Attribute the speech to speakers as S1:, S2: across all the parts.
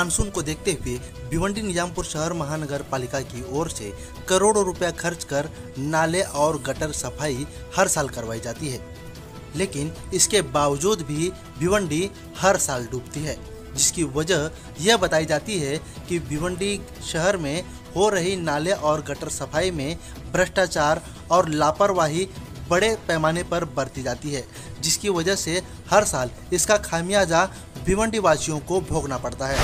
S1: Monsoon को देखते हुए भिवंडी निजामपुर शहर महानगर पालिका की ओर से करोड़ों रुपया खर्च कर नाले और गटर सफाई हर साल करवाई जाती है, लेकिन इसके बावजूद भी भिवंडी हर साल डूबती है, जिसकी वजह यह बताई जाती है कि भिवंडी शहर में हो रही नाले और गटर सफाई में भ्रष्टाचार और लापरवाही बड़े पैमाने पर बरती जाती है, जिसकी वजह से हर साल इसका खामियाजा भिवंडी वासियों को भोगना पड़ता है।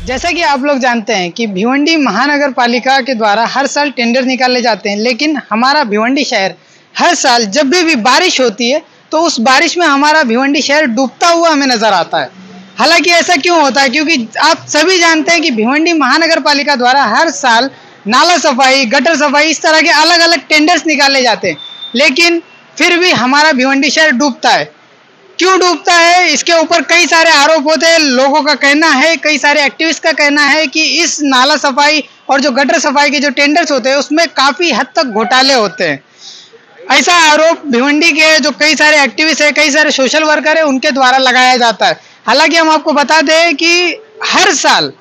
S2: जैसा कि आप लोग जानते हैं कि भिवंडी महानगर पालिका के द्वारा हर साल टेंडर निकाले जाते हैं, लेकिन हमारा भिवंडी शहर हर साल जब भी बारिश होती है तो उस बारिश में हमारा भिवंडी शहर डूबता हुआ हमें नजर आता है। हालांकि ऐसा क्यों होता है? क्योंकि आप सभी जानते हैं कि भिवंडी महानगर पालिका द्वारा हर साल नाला सफाई, गटर सफाई, इस तरह के अलग अलग टेंडर्स निकाले जाते हैं, लेकिन फिर भी हमारा भिवंडी शहर डूबता है। क्यों डूबता है? इसके ऊपर कई सारे आरोप होते हैं। लोगों का कहना है, कई सारे एक्टिविस्ट का कहना है कि इस नाला सफाई और जो गटर सफाई के जो टेंडर्स होते हैं उसमें काफी हद तक घोटाले होते हैं। ऐसा आरोप भिवंडी के जो कई सारे एक्टिविस्ट है, कई सारे सोशल वर्कर है, उनके द्वारा लगाया जाता है। हालांकि हम आपको बता दें कि हर साल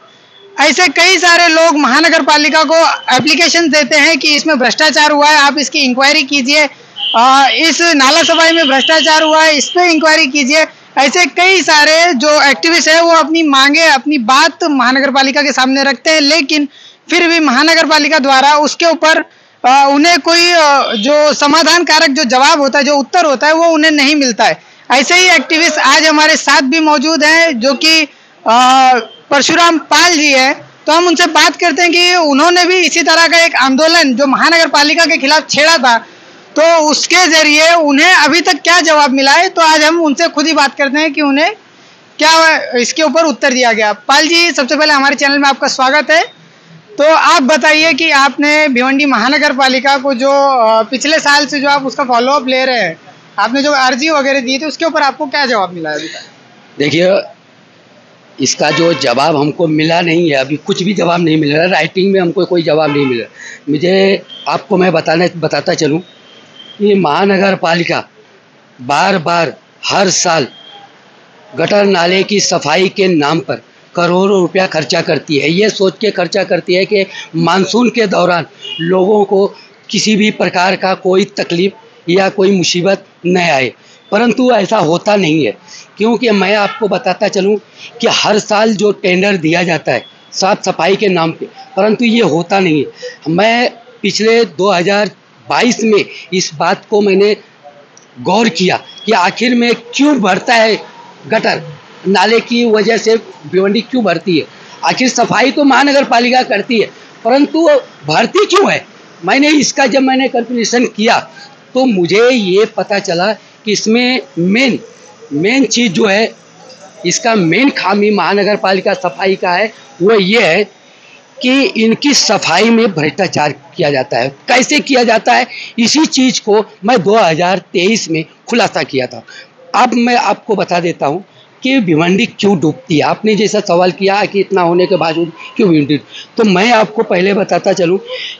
S2: ऐसे कई सारे लोग महानगर पालिका को एप्लीकेशन देते हैं कि इसमें भ्रष्टाचार हुआ है, आप इसकी इंक्वायरी कीजिए, इस नाला सफाई में भ्रष्टाचार हुआ है, इस पे इंक्वायरी कीजिए। ऐसे कई सारे जो एक्टिविस्ट है वो अपनी मांगे, अपनी बात महानगर पालिका के सामने रखते हैं, लेकिन फिर भी महानगर पालिका द्वारा उसके ऊपर उन्हें कोई जो समाधान कारक जो जवाब होता है, जो उत्तर होता है, वो उन्हें नहीं मिलता है। ऐसे ही एक्टिविस्ट आज हमारे साथ भी मौजूद हैं, जो कि परशुराम पाल जी है। तो हम उनसे बात करते हैं कि उन्होंने भी इसी तरह का एक आंदोलन जो महानगर पालिका के खिलाफ छेड़ा था, तो उसके जरिए उन्हें अभी तक क्या जवाब मिला है। तो आज हम उनसे खुद ही बात करते हैं कि उन्हें क्या इसके ऊपर उत्तर दिया गया। पाल जी, सबसे पहले हमारे चैनल में आपका स्वागत है। तो आप बताइए कि आपने भिवंडी महानगर पालिका को जो पिछले साल से जो आप उसका फॉलोअप ले रहे हैं, आपने जो अर्जी वगैरह दी थी, उसके ऊपर आपको क्या जवाब मिला है अभी तक?
S3: देखिए, इसका जो जवाब हमको मिला नहीं है, अभी कुछ भी जवाब नहीं मिल रहा। राइटिंग में हमको कोई जवाब नहीं मिला। मुझे आपको मैं बताता चलूँ कि महानगर पालिका बार बार हर साल गटर नाले की सफाई के नाम पर करोड़ों रुपया खर्चा करती है। ये सोच के खर्चा करती है कि मानसून के दौरान लोगों को किसी भी प्रकार का कोई तकलीफ या कोई मुसीबत न आए, परंतु ऐसा होता नहीं है। क्योंकि मैं आपको बताता चलूँ कि हर साल जो टेंडर दिया जाता है साफ सफाई के नाम पे, परंतु ये होता नहीं है। मैं पिछले 2022 में इस बात को मैंने गौर किया कि आखिर में क्यों बढ़ता है गटर नाले की वजह से भिवंडी क्यों भरती है। आखिर सफाई तो महानगर पालिका करती है, परंतु भरती क्यों है। जब मैंने कैलकुलेशन किया तो मुझे ये पता चला कि इसमें मेन चीज़ जो है, इसका मेन खामी महानगर पालिका सफाई का है, वो ये है कि इनकी सफाई में भ्रष्टाचार किया जाता है। कैसे किया जाता है, इसी चीज़ को मैं 2023 में खुलासा किया था। अब मैं आपको बता देता हूँ कि भिवंडी क्यों डूबती है। आपने जैसा सवाल किया कि इतना होने के बावजूद क्यों भिवंडी, तो मैं आपको पहले बताता चलूँ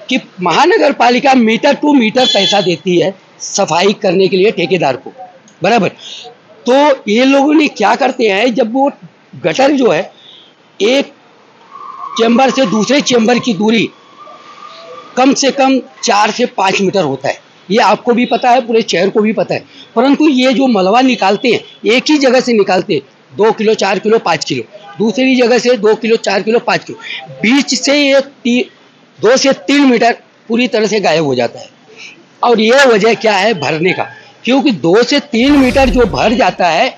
S3: कि महानगर पालिका मीटर टू मीटर पैसा देती है सफाई करने के लिए ठेकेदार को, बराबर। तो ये लोगों ने क्या करते हैं, जब वो गटर जो है एक चेंबर से दूसरे चेंबर की दूरी कम से कम 4 से 5 मीटर होता है, ये आपको भी पता है, पूरे शहर को भी पता है। परंतु ये जो मलबा निकालते हैं एक ही जगह से निकालते हैं, 2 किलो 4 किलो 5 किलो, दूसरी जगह से 2 किलो 4 किलो 5 किलो, बीच से ये 2 से 3 मीटर पूरी तरह से गायब हो जाता है। और ये वजह क्या है भरने का, क्योंकि 2 से 3 मीटर जो भर जाता है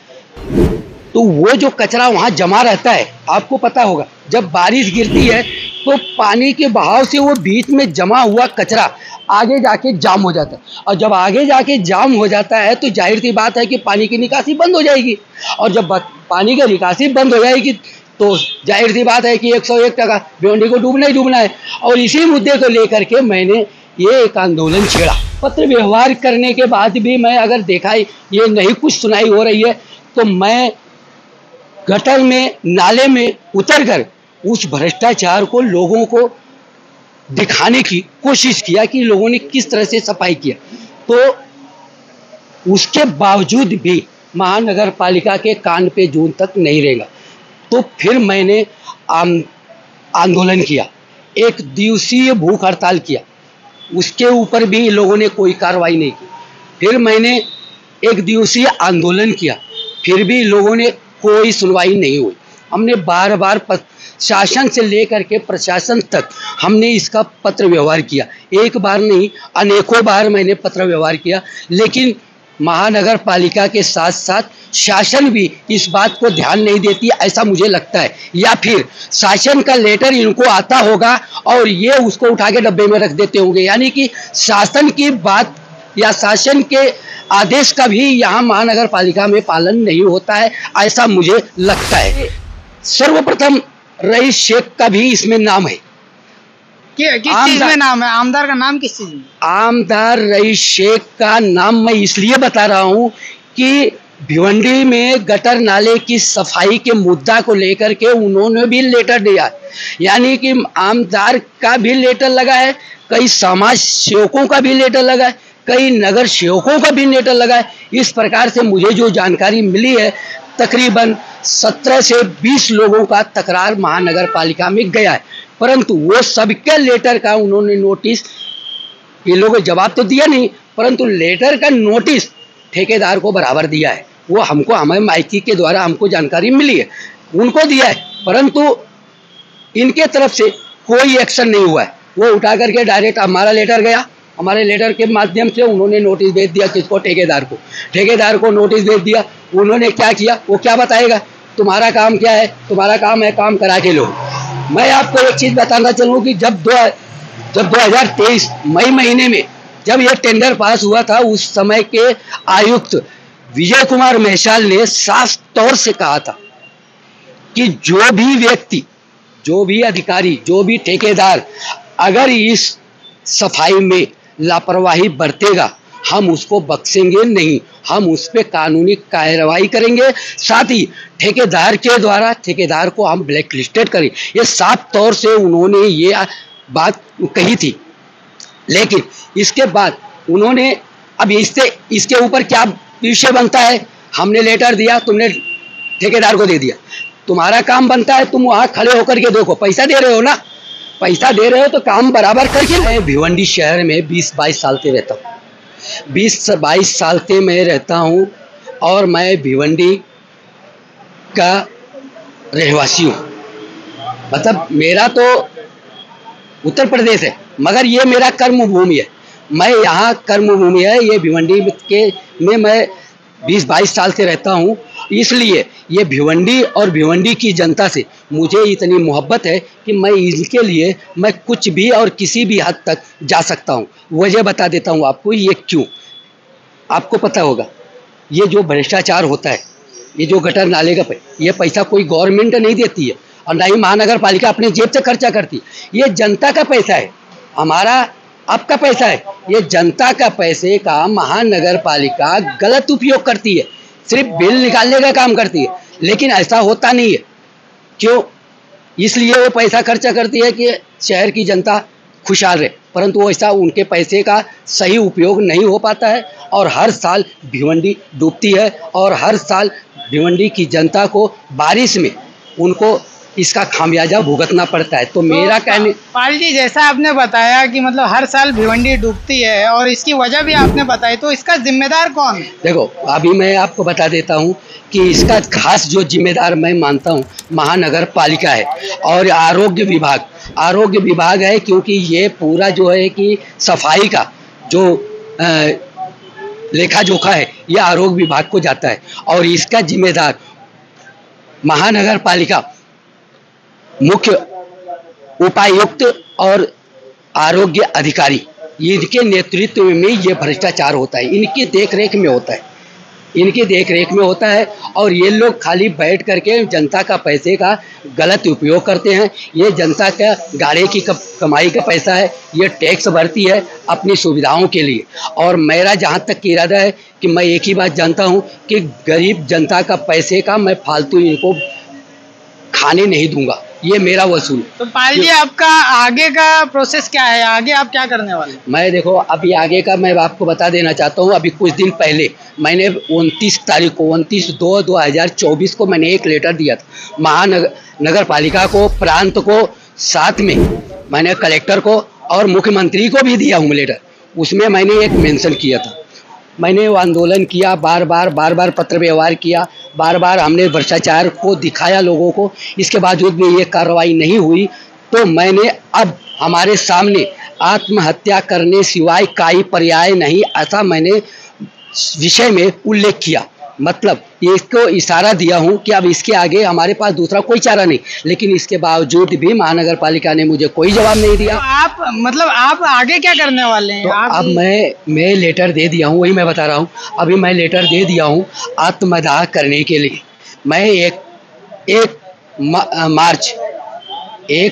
S3: तो वो जो कचरा वहाँ जमा रहता है, आपको पता होगा जब बारिश गिरती है तो पानी के बहाव से वो बीच में जमा हुआ कचरा आगे जाके जाम हो जाता है, और जब आगे जाके जाम हो जाता है तो जाहिर सी बात है कि पानी की निकासी बंद हो जाएगी, और जब पानी की निकासी बंद हो जाएगी तो जाहिर सी बात है कि 101% भिवंडी को डूबना ही डूबना है। और इसी मुद्दे को लेकर के मैंने ये एक आंदोलन छेड़ा। पत्र व्यवहार करने के बाद भी मैं अगर देखा ये नहीं कुछ सुनाई हो रही है, तो मैं गटर में नाले में उतरकर उस भ्रष्टाचार को लोगों को दिखाने की कोशिश किया कि लोगों ने किस तरह से सफाई किया। तो उसके बावजूद भी महानगर पालिका के कान पे जून तक नहीं रहेगा। तो फिर मैंने आंदोलन किया, एक दिवसीय भूख हड़ताल किया, उसके ऊपर भी लोगों ने कोई कार्रवाई नहीं की। फिर मैंने एक दिवसीय आंदोलन किया, फिर भी लोगों ने कोई सुनवाई नहीं हुई। हमने बार बार शासन से लेकर के प्रशासन तक हमने इसका पत्र व्यवहार किया, एक बार नहीं अनेकों बार मैंने पत्र व्यवहार किया, लेकिन महानगर पालिका के साथ साथ शासन भी इस बात को ध्यान नहीं देती, ऐसा मुझे लगता है। या फिर शासन का लेटर इनको आता होगा और ये उसको उठा के डब्बे में रख देते होंगे, यानी कि शासन की बात या शासन के आदेश का भी यहाँ महानगर पालिका में पालन नहीं होता है, ऐसा मुझे लगता है। सर्वप्रथम रईस शेख का भी इसमें नाम है।
S2: किस चीज में नाम है? आमदार का नाम किस चीज में?
S3: आमदार रईस शेख का नाम मैं इसलिए बता रहा हूँ कि भिवंडी में गटर नाले की सफाई के मुद्दा को लेकर के उन्होंने भी लेटर दिया, यानी कि आमदार का भी लेटर लगा है, कई समाज सेवकों का भी लेटर लगा है, कई नगर सेवकों का भी लेटर लगा है। इस प्रकार से मुझे जो जानकारी मिली है, तकरीबन 17 से 20 लोगों का तकरार महानगर पालिका में गया है, परंतु वो सबके लेटर का उन्होंने नोटिस, ये लोगों को जवाब तो दिया नहीं, परंतु लेटर का नोटिस ठेकेदार को बराबर दिया है। वो हमको, हमें माइकी के द्वारा हमको जानकारी मिली है, उनको दिया है, परंतु इनके तरफ से कोई एक्शन नहीं हुआ है। वो उठा करके डायरेक्ट हमारा लेटर गया, हमारे लेटर के माध्यम से उन्होंने नोटिस भेज दिया किसको? ठेकेदार को नोटिस भेज दिया। उन्होंने क्या किया वो क्या बताएगा? तुम्हारा काम क्या है? तुम्हारा काम है काम करा के लो। मैं आपको एक चीज़ बताना चलूँ कि जब 2023 मई महीने में जब यह टेंडर पास हुआ था, उस समय के आयुक्त विजय कुमार मेहसाल ने साफ तौर से कहा था कि जो भी व्यक्ति, जो भी अधिकारी, जो भी ठेकेदार अगर इस सफाई में लापरवाही बरतेगा, हम उसको बख्शेंगे नहीं, हम उस पर कानूनी कार्रवाई करेंगे। साथ ही ठेकेदार को हम ब्लैक लिस्टेड करें, ये साफ तौर से उन्होंने ये बात कही थी। लेकिन इसके बाद उन्होंने, अब इसके ऊपर क्या विषय बनता है? हमने लेटर दिया, तुमने ठेकेदार को दे दिया, तुम्हारा काम बनता है तुम वहाँ खड़े होकर के देखो, पैसा दे रहे हो ना, पैसा दे रहे हो तो काम बराबर करके। मैं भिवंडी शहर में 20-22 साल से रहता हूँ, 20-22 साल से मैं रहता हूँ और मैं भिवंडी का रहवासी हूँ। मतलब मेरा तो उत्तर प्रदेश है, मगर ये मेरा कर्म भूमि है। मैं यहाँ कर्म भूमि है, ये भिवंडी में मैं 20-22 साल से रहता हूँ, इसलिए ये भिवंडी और भिवंडी की जनता से मुझे इतनी मोहब्बत है कि मैं इनके लिए मैं कुछ भी और किसी भी हद तक जा सकता हूँ। वजह बता देता हूँ आपको, ये क्यों, आपको पता होगा। ये जो भ्रष्टाचार होता है, ये जो गटर नाले का ये पैसा कोई गवर्नमेंट नहीं देती है और ना ही महानगर पालिका अपने जेब से खर्चा करती। ये जनता का पैसा है, हमारा आपका पैसा है। ये जनता का पैसे का महानगर पालिका गलत उपयोग करती है, सिर्फ बिल निकालने का काम करती है। लेकिन ऐसा होता नहीं है, क्यों? इसलिए वो पैसा खर्चा करती है कि शहर की जनता खुशहाल रहे, परंतु वो ऐसा उनके पैसे का सही उपयोग नहीं हो पाता है और हर साल भिवंडी डूबती है और हर साल भिवंडी की जनता को बारिश में उनको इसका खामियाजा भुगतना पड़ता है। तो मेरा कहने,
S2: पाल जी, जैसा आपने बताया कि मतलब हर साल भिवंडी डूबती है और इसकी वजह भी आपने बताई, तो इसका जिम्मेदार कौन है? देखो,
S3: अभी मैं आपको बता देता हूँ कि इसका खास जो जिम्मेदार मैं मानता हूँ महानगर पालिका है और आरोग्य विभाग है, क्योंकि ये पूरा जो है कि सफाई का जो लेखा जोखा है ये आरोग्य विभाग को जाता है और इसका जिम्मेदार महानगर पालिका मुख्य उपायुक्त और आरोग्य अधिकारी, इनके नेतृत्व में ये भ्रष्टाचार होता है, इनकी देखरेख में होता है और ये लोग खाली बैठ करके जनता का पैसे का गलत उपयोग करते हैं। ये जनता का गाड़े की कमाई का पैसा है, ये टैक्स भरती है अपनी सुविधाओं के लिए। और मेरा जहाँ तक इरादा है कि मैं एक ही बात जानता हूँ कि गरीब जनता का पैसे का मैं फालतू इनको खाने नहीं दूंगा। ये मेरा वसूल।
S2: तो पाल जी आपका आगे का प्रोसेस क्या है, आगे आप क्या करने वाले?
S3: मैं देखो अभी आगे का मैं आपको बता देना चाहता हूँ। अभी कुछ दिन पहले मैंने 29 तारीख को 29/2/2024 को मैंने एक लेटर दिया था नगर पालिका को, प्रांत को, साथ में मैंने कलेक्टर को और मुख्यमंत्री को भी दिया हूँ लेटर। उसमें मैंने एक मेंशन किया था, मैंने वो आंदोलन किया, बार बार पत्र व्यवहार किया, बार हमने भ्रष्टाचार को दिखाया लोगों को, इसके बावजूद भी ये कार्रवाई नहीं हुई। तो मैंने अब हमारे सामने आत्महत्या करने सिवाय कोई पर्याय नहीं, ऐसा मैंने विषय में उल्लेख किया। मतलब इसको इशारा दिया हूं कि अब इसके आगे हमारे पास दूसरा कोई चारा नहीं, लेकिन इसके बावजूद भी महानगर पालिका ने मुझे कोई जवाब नहीं दिया।
S2: तो आप आगे क्या करने वाले हैं?
S3: तो अब मैं लेटर दे दिया हूं, वही मैं बता रहा हूं। अभी मैं लेटर दे दिया हूं आत्मदाह करने के लिए। मैं एक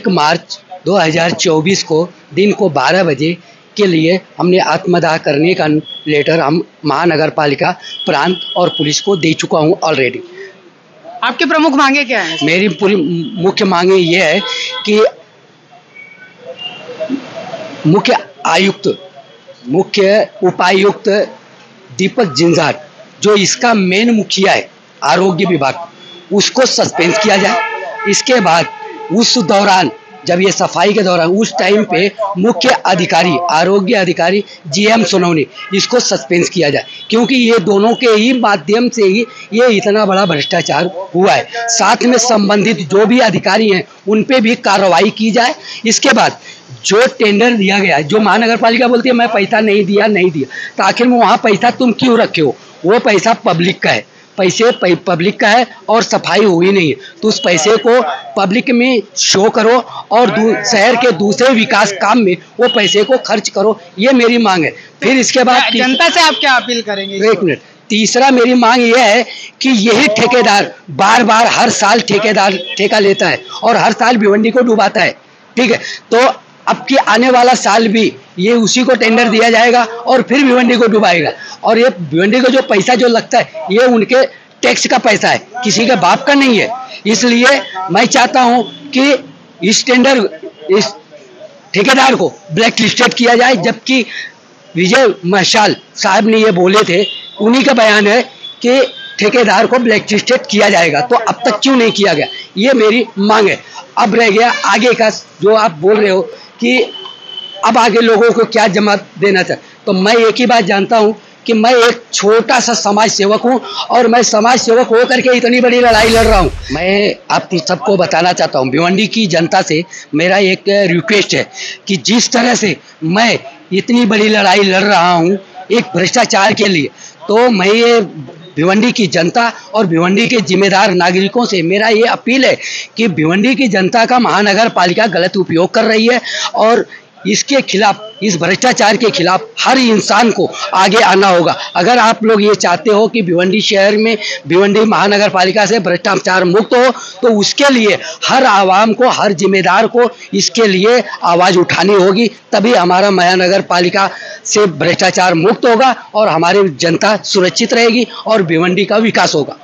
S3: मार्च 2024 को दिन को 12 बजे के लिए हमने आत्मदाह करने का लेटर हम महानगर पालिका, प्रांत और पुलिस को दे चुका हूं ऑलरेडी।
S2: आपकी प्रमुख मांगे क्या है?
S3: मेरी पूरी मुख्य मांगे ये है कि मुख्य उपायुक्त दीपक जिंजार, जो इसका मेन मुखिया है आरोग्य विभाग, उसको सस्पेंड किया जाए। इसके बाद उस दौरान जब ये सफाई के दौरान उस टाइम पे मुख्य अधिकारी, आरोग्य अधिकारी GM सोनवनी, इसको सस्पेंड किया जाए, क्योंकि ये दोनों के ही माध्यम से ही ये इतना बड़ा भ्रष्टाचार हुआ है। साथ में संबंधित जो भी अधिकारी हैं उन पे भी कार्रवाई की जाए। इसके बाद जो टेंडर दिया गया है, जो महानगर पालिका बोलती है मैं पैसा नहीं दिया, तो आखिर में वहाँ पैसा तुम क्यों रखे हो? वो पैसा पब्लिक का है, पब्लिक का है और सफाई हुई नहीं है, तो उस पैसे को पब्लिक में शो करो और शहर के दूसरे विकास काम में वो पैसे को खर्च करो। ये मेरी मांग है। फिर इसके बाद
S2: जनता से आप क्या अपील करेंगे?
S3: एक मिनट, तीसरा मेरी मांग ये है कि यही ठेकेदार बार हर साल ठेका लेता है और हर साल भिवंडी को डुबाता है, ठीक है? तो अब की आने वाला साल भी ये उसी को टेंडर दिया जाएगा और फिर भिवंडी को डुबाएगा। और ये भिवंडी को जो पैसा जो लगता है ये उनके टैक्स का पैसा है, किसी के बाप का नहीं है। इसलिए मैं चाहता हूं कि इस ठेकेदार को ब्लैक लिस्टेड किया जाए, जबकि विजय मशाल साहब ने ये बोले थे, उन्हीं का बयान है कि ठेकेदार को ब्लैक लिस्टेड किया जाएगा, तो अब तक क्यों नहीं किया गया? ये मेरी मांग है। अब रह गया आगे का, जो आप बोल रहे हो कि अब आगे लोगों को क्या जमा देना चाहिए, तो मैं एक ही बात जानता हूं कि मैं एक छोटा सा समाज सेवक हूं और मैं समाज सेवक होकर के इतनी बड़ी लड़ाई लड़ रहा हूं। मैं आप सबको बताना चाहता हूं, भिवंडी की जनता से मेरा एक रिक्वेस्ट है कि जिस तरह से मैं इतनी बड़ी लड़ाई लड़ रहा हूं एक भ्रष्टाचार के लिए, तो मैं ये भिवंडी की जनता और भिवंडी के जिम्मेदार नागरिकों से मेरा ये अपील है कि भिवंडी की जनता का महानगर पालिका गलत उपयोग कर रही है और इसके खिलाफ, इस भ्रष्टाचार के खिलाफ हर इंसान को आगे आना होगा। अगर आप लोग ये चाहते हो कि भिवंडी शहर में, भिवंडी महानगर पालिका से भ्रष्टाचार मुक्त हो, तो उसके लिए हर आवाम को, हर जिम्मेदार को इसके लिए आवाज़ उठानी होगी, तभी हमारा महानगर पालिका से भ्रष्टाचार मुक्त होगा और हमारी जनता सुरक्षित रहेगी और भिवंडी का विकास होगा।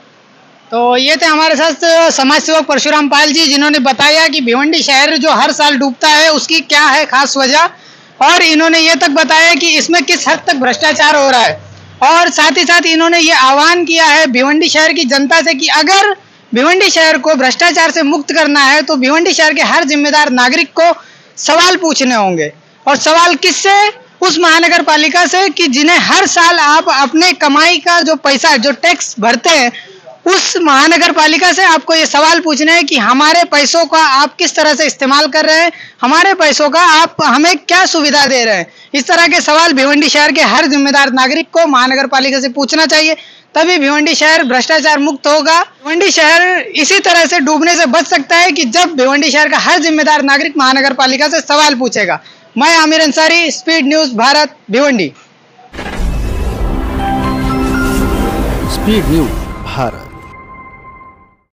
S2: तो ये थे हमारे साथ समाज सेवक परशुराम पाल जी, जिन्होंने बताया कि भिवंडी शहर जो हर साल डूबता है उसकी क्या है खास वजह, और इन्होंने ये तक बताया कि इसमें किस हद तक भ्रष्टाचार हो रहा है। और साथ ही साथ इन्होंने ये आह्वान किया है भिवंडी शहर की जनता से कि अगर भिवंडी शहर को भ्रष्टाचार से मुक्त करना है तो भिवंडी शहर के हर जिम्मेदार नागरिक को सवाल पूछने होंगे। और सवाल किससे? उस महानगर पालिका से कि जिन्हें हर साल आप अपने कमाई का जो पैसा, जो टैक्स भरते हैं, उस महानगर पालिका से आपको ये सवाल पूछना है कि हमारे पैसों का आप किस तरह से इस्तेमाल कर रहे हैं, हमारे पैसों का आप हमें क्या सुविधा दे रहे हैं। इस तरह के सवाल भिवंडी शहर के हर जिम्मेदार नागरिक को महानगर पालिका से पूछना चाहिए, तभी भिवंडी शहर भ्रष्टाचार मुक्त होगा। भिवंडी शहर इसी तरह से डूबने से बच सकता है कि जब भिवंडी शहर का हर जिम्मेदार नागरिक महानगर पालिका से सवाल पूछेगा। मैं Aamir Ansari, speed news Bharat, Bhiwandi.
S1: Speed news Bharat.